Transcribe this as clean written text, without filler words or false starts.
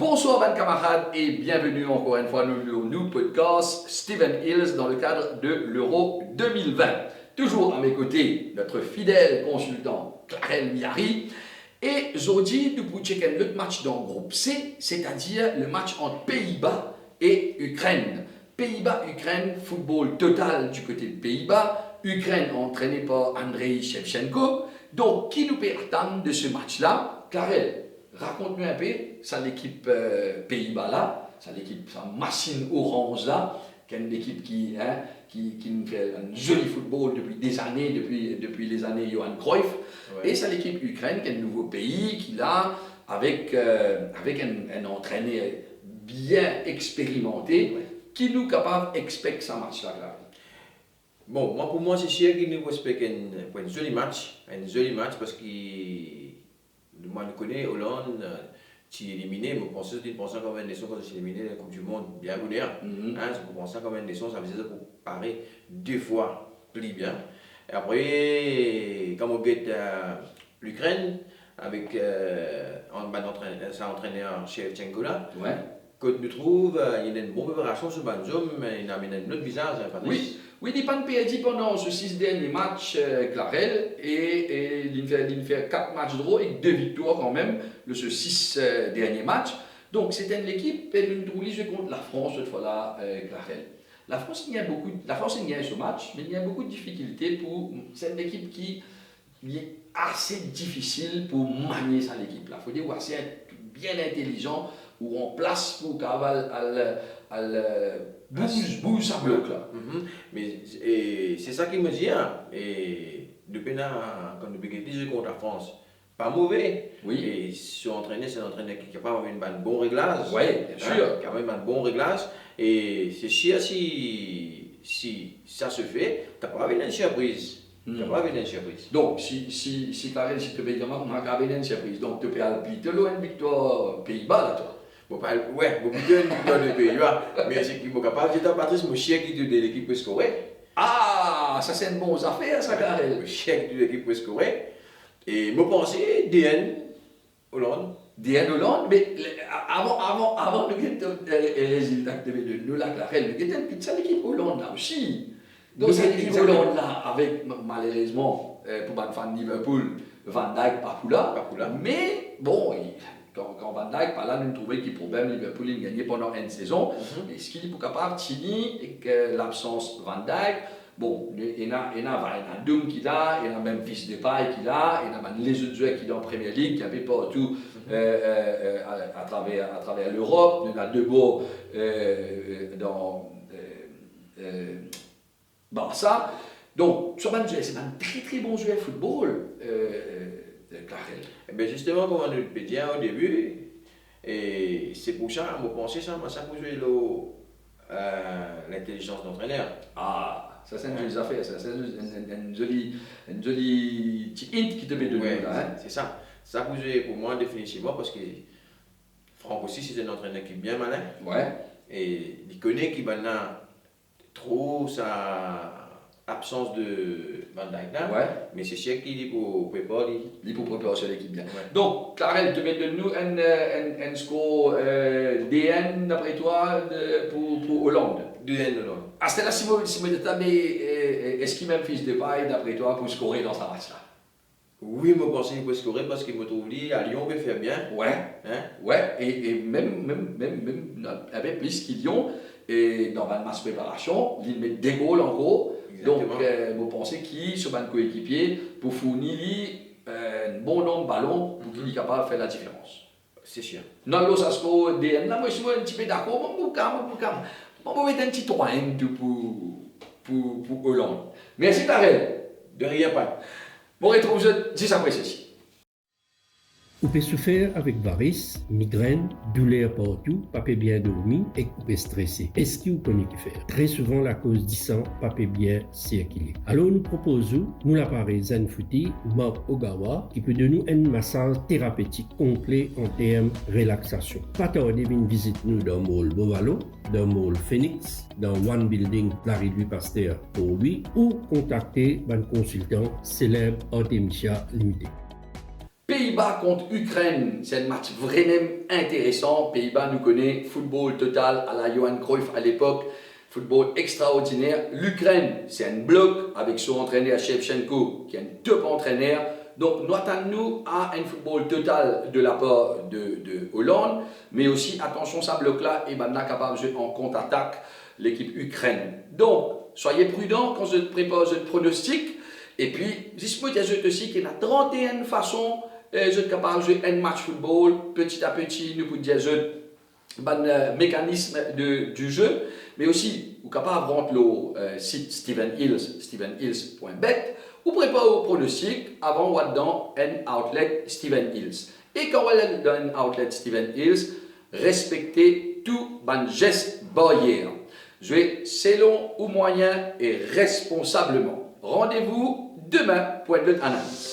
Bonsoir mes camarades et bienvenue encore une fois dans le nouveau podcast Steven Hills dans le cadre de l'Euro 2020. Toujours à mes côtés, notre fidèle consultant Clarel Miari. Et aujourd'hui, nous pouvons checker le match dans le groupe C, c'est-à-dire le match entre Pays-Bas et Ukraine. Pays-Bas-Ukraine, football total du côté de Pays-Bas. Ukraine entraînée par Andrei Shevchenko. Donc, qui nous peut attendre de ce match-là? Clarel, raconte-nous un peu, ça l'équipe Pays-Bas là, ça l'équipe, ça machine orange là, qui est une équipe qui nous fait un joli football depuis des années, depuis les années Johan Cruyff. Ouais. Et c'est l'équipe Ukraine qui est un nouveau pays qui là, avec un entraîneur bien expérimenté, ouais, qui nous capable d'expecter ce match-là. Bon, pour moi, c'est sûr qu'il nous respecte un joli match parce que moi, je connais Hollande, qui est éliminé, mais pour ceux qui pensent comme une nation quand ils sont éliminés de la Coupe du Monde, bien bonheur. Pour penser comme une nation, ça veut dire pour parer deux fois plus bien. Et après, comme on guette l'Ukraine, avec sa entraîneur Shevchenko là, ouais, que nous trouve, il y a une bonne préparation sur Banjom, mais il a un autre visage, Patrice. Oui, il n'a pas perdu pendant ce 6 derniers matchs, Clarel, et il fait 4 matchs drôles et 2 victoires quand même, de ce 6 derniers matchs. Donc c'était une équipe, elle nous jouer contre la France cette fois-là, Clarel. La France gagne ce match, mais il y a beaucoup de difficultés pour. C'est une équipe qui est assez difficile pour manier ça l'équipe là. Il faut dire assez bien intelligent ou en place pour bouge ça bloque là. Mais c'est ça qui me dit, hein. Et depuis là, quand nous jouons contre la France, pas mauvais. Oui. Et si on entraînait, c'est un entraîneur qui est capable d'avoir un bon réglage. Oui, bien sûr. Qui a un bon réglage. Et c'est sûr si ça se fait, tu n'as pas une surprise. Donc, si Clarel, si tu veux dire, on a une surprise. Donc, tu peux aller une victoire Pays-Bas là, toi. Bon, ouais, vous pouvez une victoire de Pays-Bas, mais c'est qui est capable de dire, Patrice, mon chien qui de l'équipe peut scorer. Ah, ça c'est une bonne affaire, ça, Clarel. Le chien de l'équipe peut scorer. Et je pense DN Hollande. DN Hollande, mais avant de gagner les résultats de nous, là, Clarel, nous gagnons une petite équipe Hollande là aussi. Donc, cette équipe Hollande là, avec malheureusement, pour les fans de Liverpool, Van Dijk, pas là. Mais bon, quand Van Dijk, par là, nous trouvons qu'il y a problème, Liverpool a gagné pendant une saison. Mais ce qu'il est capable de Tini, et que l'absence de Van Dijk, bon, il y a Doom qui l'a, il y a même Fils de Paille qui l'a, il y a les autres joueurs qui sont en Premier League, qui avaient partout à travers l'Europe, il y en a Debo dans Barça. Donc, sur Van Dijk, c'est un très très bon joueur de football. Clarel. Eh bien justement, comme on le dit au début, et c'est pour ça, je pense que ça pour jouer l'intelligence d'entraîneur. Ah, ça c'est une jolie affaire, ça c'est une jolie petite hint qui te met de ouais, hein? C'est ça. Ça pour jouer pour moi définitivement parce que Franck aussi c'est un entraîneur qui est bien malin. Ouais. Et il connaît qu'il va trop sa absence de Van Dijk là, ouais, mais c'est sûr qu'il est pour préparer. Il est pour préparer sur l'équipe bien. Ouais. Donc, Clarel, tu mets de nous un score DN d'après toi pour Hollande. DN Hollande. Ah, c'était là si je est-ce qu'il met Fils de Paille d'après toi pour scorer dans sa match là? Oui, je pense qu'il peut scorer parce qu'il me trouve dit à Lyon peut faire bien. Ouais. Hein? Ouais, et même avec plus qu'il Lyon, et dans la match préparation, il met des goals en gros. Donc, vous pensez qu'il sur un coéquipier pour fournir un bon nombre de ballons pour qu'il soit capable de faire la différence. C'est sûr. Non, là, ça se passe DN. Là, moi, je suis un petit peu d'accord. Je vais mettre un petit 3 pour Hollande. Merci, Clarel. De rien pas. Bon, retrouve juste après ceci. Vous pouvez souffrir avec varices, migraines, douleurs partout, pas bien dormi et vous pouvez stresser. Est-ce que vous connaissez qui faire? Très souvent, la cause du sang, pas bien circuler. Alors, nous proposons, nous l'appareil Zenfooty, Mark Ogawa, qui peut donner un massage thérapeutique complet en termes de relaxation. Pas tarder, une visite nous dans le mall Bovalo, dans le mall Phoenix, dans One Building, Larry Louis Pasteur pour lui, ou contacter un consultant célèbre Artemisia Limited. Pays-Bas contre Ukraine, c'est un match vraiment intéressant. Pays-Bas nous connaît, football total à la Johan Cruyff à l'époque, football extraordinaire. L'Ukraine, c'est un bloc avec son entraîneur Shevchenko, qui est un top entraîneur. Donc, nous attendons à un football total de la part de Hollande, mais aussi, attention, ça bloc-là, et maintenant capable de jouer en contre-attaque l'équipe Ukraine. Donc, soyez prudents quand vous préparez votre pronostic. Et puis, dites-moi aussi qu'il y a 31 façons vous êtes capable de jouer un match football. Petit à petit, nous pouvons dire le mécanisme du jeu, mais aussi, vous êtes capable de rentrer le site Steven Hills, stevenhills.bet, ou préparer vos pronostics avant ou dans un outlet Steven Hills. Et quand vous êtes dans un outlet Steven Hills, respectez tout les gestes barrières. Jouez selon ou moyen et responsablement. Rendez-vous demain pour une autre analyse.